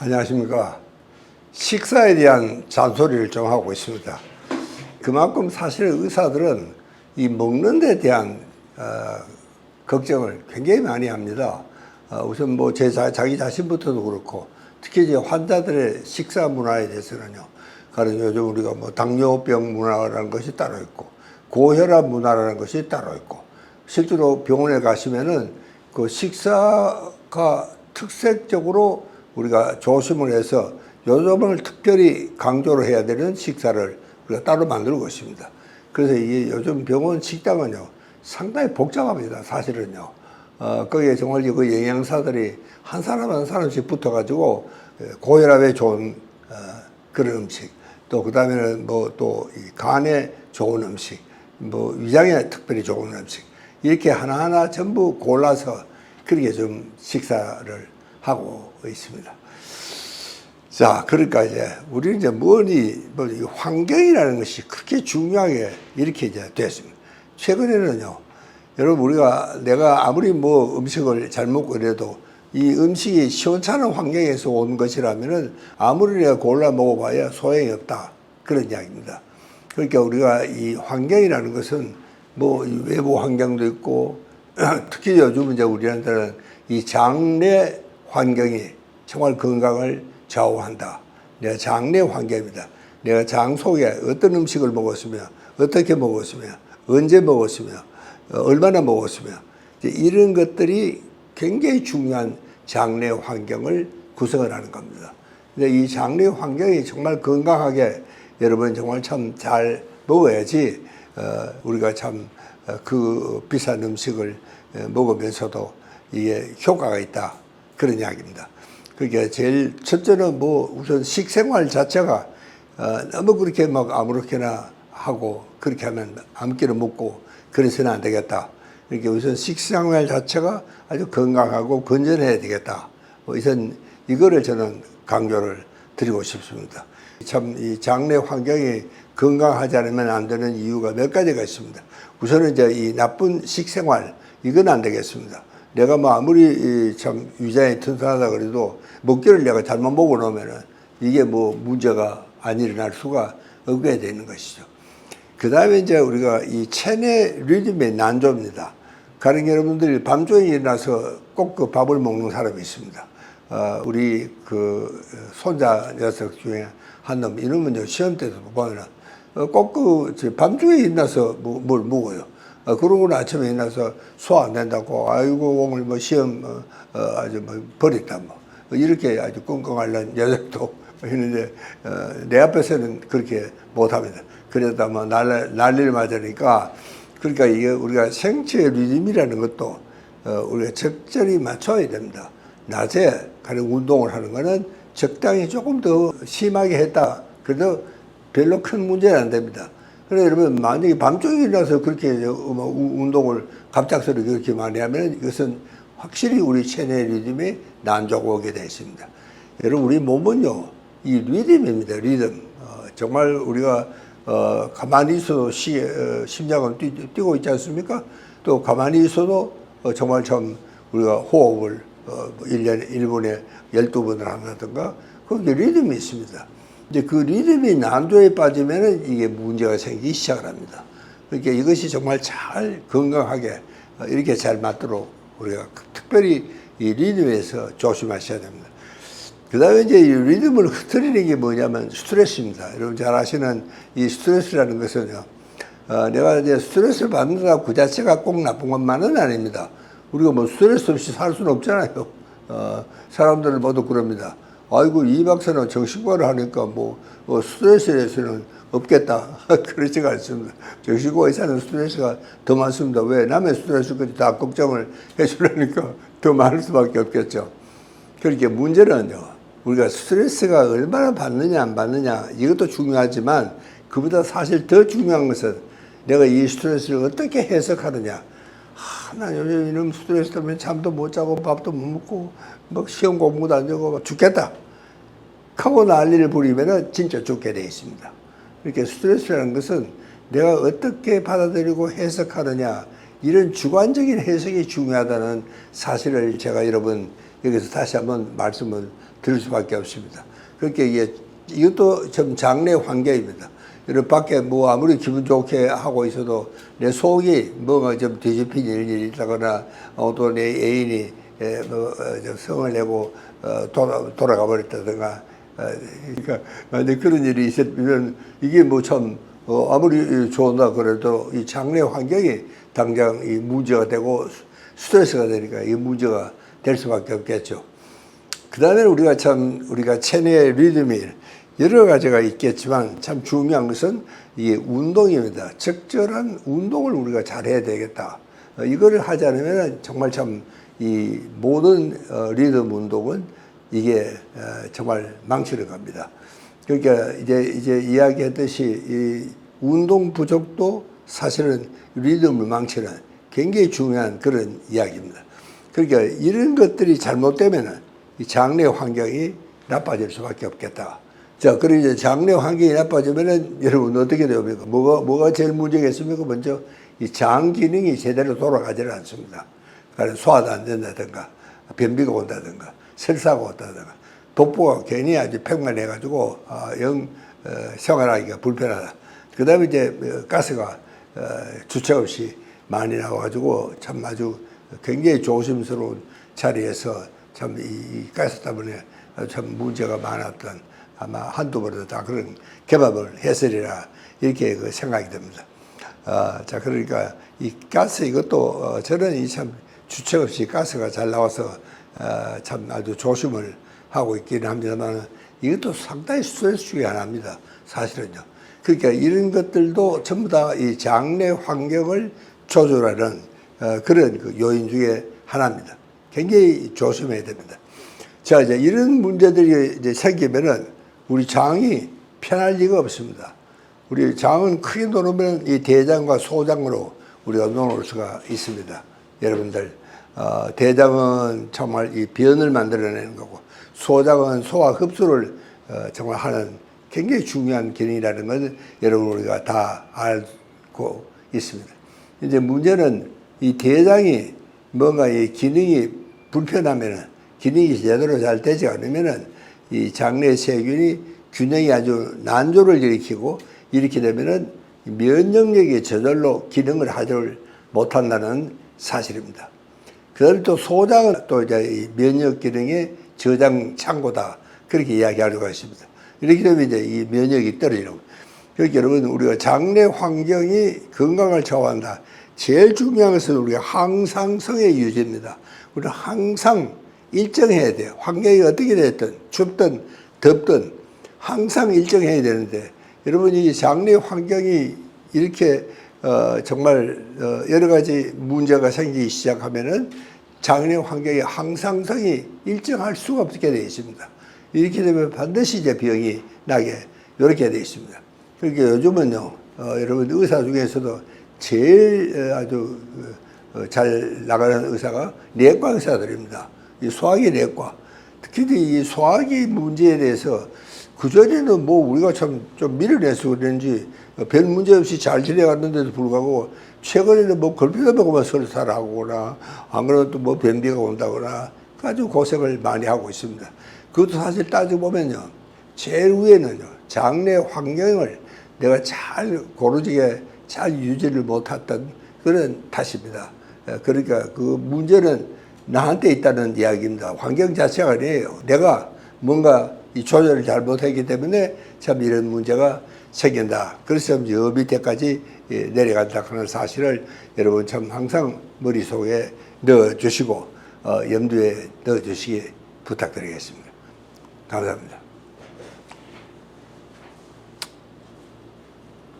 안녕하십니까. 식사에 대한 잔소리를 좀 하고 있습니다. 그만큼 사실 의사들은 이 먹는 데 대한 걱정을 굉장히 많이 합니다. 우선 뭐 자기 자신부터도 그렇고 특히 이제 환자들의 식사 문화에 대해서는요. 가령 요즘 우리가 뭐 당뇨병 문화라는 것이 따로 있고 고혈압 문화라는 것이 따로 있고 실제로 병원에 가시면은 그 식사가 특색적으로 우리가 조심을 해서 요즘을 특별히 강조를 해야 되는 식사를 우리가 따로 만들고 있습니다. 그래서 이게 요즘 병원 식당은요, 상당히 복잡합니다. 사실은요. 거기에 정말 그 영양사들이 한 사람 한 사람씩 붙어가지고 고혈압에 좋은 그런 음식, 또 그 다음에는 뭐 또 간에 좋은 음식, 뭐 위장에 특별히 좋은 음식, 이렇게 하나하나 전부 골라서 그렇게 좀 식사를 하고 있습니다. 자, 그러니까 이제 우리는 이제 환경이라는 것이 그렇게 중요하게 이렇게 이제 됐습니다. 최근에는요, 여러분 내가 아무리 뭐 음식을 잘 먹고 이래도 이 음식이 시원찮은 환경에서 온 것이라면은 아무리 내가 골라 먹어봐야 소용이 없다. 그런 이야기입니다. 그러니까 우리가 이 환경이라는 것은 뭐 외부 환경도 있고 특히 요즘 이제 우리한테는 이 장내 환경이 정말 건강을 좌우한다. 내가 장내 환경입니다. 내가 장 속에 어떤 음식을 먹었으며 어떻게 먹었으며 언제 먹었으며 얼마나 먹었으며 이런 것들이 굉장히 중요한 장내 환경을 구성을 하는 겁니다. 근데 이 장내 환경이 정말 건강하게 여러분 정말 참 잘 먹어야지 우리가 참 그 비싼 음식을 먹으면서도 이게 효과가 있다. 그런 이야기입니다. 그게 제일 첫째는 뭐 우선 식생활 자체가 너무 그렇게 막 아무렇게나 하고 그렇게 하면 아무렇게나 먹고 그래서는 안 되겠다. 이렇게 우선 식생활 자체가 아주 건강하고 건전해야 되겠다. 우선 이거를 저는 강조를 드리고 싶습니다. 참 이 장내 환경이 건강하지 않으면 안 되는 이유가 몇 가지가 있습니다. 우선은 이제 이 나쁜 식생활, 이건 안 되겠습니다. 내가 뭐 아무리 참 위장이 튼튼하다 그래도 먹기를 내가 잘못 먹어 놓으면은 이게 뭐 문제가 안 일어날 수가 없게 되는 것이죠. 그 다음에 이제 우리가 이 체내 리듬의 난조입니다. 가령 여러분들이 밤중에 일어나서 꼭 그 밥을 먹는 사람이 있습니다. 우리 그 손자 녀석 중에 한 놈, 이놈은 시험 때도 보면은 꼭 그 밤중에 일어나서 뭘 먹어요. 그러고 아침에 일어나서 소화 안 된다고, 아이고, 오늘 뭐 시험, 아주 뭐 버렸다, 뭐. 이렇게 아주 끙끙 앓는 녀석도 있는데, 내 앞에서는 그렇게 못 합니다. 그러다 뭐 난리를 맞으니까, 그러니까 이게 우리가 생체 리듬이라는 것도, 우리가 적절히 맞춰야 됩니다. 낮에 가령 운동을 하는 거는 적당히 조금 더 심하게 했다. 그래도 별로 큰 문제는 안 됩니다. 그래서 여러분, 만약에 밤중에 일어나서 그렇게 운동을 갑작스럽게 그렇게 많이 하면 이것은 확실히 우리 체내 리듬이 난조가 오게 되어 있습니다. 여러분, 우리 몸은요, 이 리듬입니다. 리듬. 정말 우리가 가만히 있어도 심장은 뛰고 있지 않습니까? 또 가만히 있어도 정말 참 우리가 호흡을 1분에 12번을 한다든가 거기에 리듬이 있습니다. 이제 그 리듬이 난조에 빠지면은 이게 문제가 생기기 시작을 합니다. 그러니까 이것이 정말 잘 건강하게 이렇게 잘 맞도록 우리가 특별히 이 리듬에서 조심하셔야 됩니다. 그 다음에 이제 이 리듬을 흐트리는 게 뭐냐면 스트레스입니다. 여러분 잘 아시는 이 스트레스라는 것은요, 내가 이제 스트레스를 받는다 그 자체가 꼭 나쁜 것만은 아닙니다. 우리가 뭐 스트레스 없이 살 수는 없잖아요. 사람들은 모두 그럽니다. 아이고, 이 박사는 정신과를 하니까 스트레스에 대해서는 없겠다. 그렇지가 않습니다. 정신과 의사는 스트레스가 더 많습니다. 왜? 남의 스트레스까지 다 걱정을 해주려니까 더 많을 수밖에 없겠죠. 그렇게 문제는요, 우리가 스트레스가 얼마나 받느냐, 안 받느냐, 이것도 중요하지만, 그보다 사실 더 중요한 것은 내가 이 스트레스를 어떻게 해석하느냐. 나 요즘 이런 스트레스 때문에 잠도 못 자고 밥도 못 먹고 막 시험 공부도 안 되고 죽겠다 하고 난리를 부리면은 진짜 죽게 되어 있습니다. 이렇게 스트레스라는 것은 내가 어떻게 받아들이고 해석하느냐, 이런 주관적인 해석이 중요하다는 사실을 제가 여러분 여기서 다시 한번 말씀을 드릴 수밖에 없습니다. 그렇게 이것도 좀 장래 환경입니다. 여러분 밖에 뭐 아무리 기분 좋게 하고 있어도 내 속이 뭐가 좀 뒤집힌 일이 있다거나 또 내 애인이 성을 내고 돌아가 버렸다든가 그러니까 만약 그런 일이 있으면 이게 뭐 참 아무리 좋다 그래도 이 장래 환경이 당장 이 문제가 되고 스트레스가 되니까 이 문제가 될 수밖에 없겠죠. 그 다음에 우리가 체내의 리듬이 여러 가지가 있겠지만 참 중요한 것은 이 운동입니다. 적절한 운동을 우리가 잘 해야 되겠다. 이거를 하지 않으면 정말 참 이 모든 리듬 운동은 이게 정말 망치는 겁니다. 그러니까 이제 이야기했듯이 이 운동 부족도 사실은 리듬을 망치는 굉장히 중요한 그런 이야기입니다. 그러니까 이런 것들이 잘못되면은 이 장내 환경이 나빠질 수밖에 없겠다. 자, 그리고 이제 장내 환경이 나빠지면은 여러분 어떻게 됩니까? 뭐가 제일 문제겠습니까? 먼저 이 장 기능이 제대로 돌아가지를 않습니다. 그러니까 소화도 안 된다든가, 변비가 온다든가, 설사가 온다든가, 독보가 괜히 아주 팽만해가지고 생활하기가 불편하다. 그 다음에 이제 가스가 주체 없이 많이 나와가지고 참 아주 굉장히 조심스러운 자리에서 참 이 가스 때문에 참 문제가 많았던 아마 한두 번도 다 그런 개밥을 했으리라 이렇게 생각이 듭니다. 자, 그러니까 이 가스 이것도 저는 이 참 주체 없이 가스가 잘 나와서 참 아주 조심을 하고 있기는 합니다만 이것도 상당히 스트레스 중에 하나입니다. 사실은요. 그러니까 이런 것들도 전부 다 이 장내 환경을 조절하는 그런 그 요인 중에 하나입니다. 굉장히 조심해야 됩니다. 자, 이제 이런 문제들이 이제 생기면은 우리 장이 편할 리가 없습니다. 우리 장은 크게 놓으면 이 대장과 소장으로 우리가 나눌 수가 있습니다. 여러분들, 대장은 정말 이 변을 만들어내는 거고, 소장은 소화 흡수를 정말 하는 굉장히 중요한 기능이라는 걸 여러분 우리가 다 알고 있습니다. 이제 문제는 이 대장이 뭔가 이 기능이 불편하면은, 기능이 제대로 잘 되지 않으면은 이 장내 세균이 균형이 아주 난조를 일으키고, 이렇게 되면은 면역력이 저절로 기능을 하지 못한다는 사실입니다. 그 다음에 또 소장은 또 이제 이 면역 기능의 저장 창고다. 그렇게 이야기하려고 했습니다. 이렇게 되면 이제 이 면역이 떨어지는. 그러니까 여러분, 우리가 장내 환경이 건강을 좌우한다. 제일 중요한 것은 우리가 항상성의 유지입니다. 우리는 항상 일정해야 돼요. 환경이 어떻게 됐든, 춥든, 덥든, 항상 일정해야 되는데, 여러분, 이 장내 환경이 이렇게 정말 여러 가지 문제가 생기기 시작하면은 장내 환경의 항상성이 일정할 수가 없게 되어 있습니다. 이렇게 되면 반드시 이제 병이 나게 이렇게 되어 있습니다. 그러니까 요즘은요, 여러분 의사 중에서도 제일 아주 잘 나가는 의사가 내과 의사들입니다. 이 소화기 내과. 특히 이 소화기 문제에 대해서 그전에는 뭐 우리가 참 좀 밀어내서 그런지 별 문제 없이 잘 지내갔는데도 불구하고 최근에는 뭐 걸핏하면 그만 설사를 하거나 안 그러면 또 뭐 변비가 온다거나 아주 고생을 많이 하고 있습니다. 그것도 사실 따지고 보면요, 제일 위에는요, 장내 환경을 내가 잘 고르게 잘 유지를 못했던 그런 탓입니다. 그러니까 그 문제는 나한테 있다는 이야기입니다. 환경 자체가 아니에요. 내가 뭔가 이 조절을 잘 못하기 때문에 참 이런 문제가 생긴다. 그래서 저 밑에까지 내려간다 하는 사실을 여러분 참 항상 머릿속에 넣어주시고 염두에 넣어주시기 부탁드리겠습니다. 감사합니다.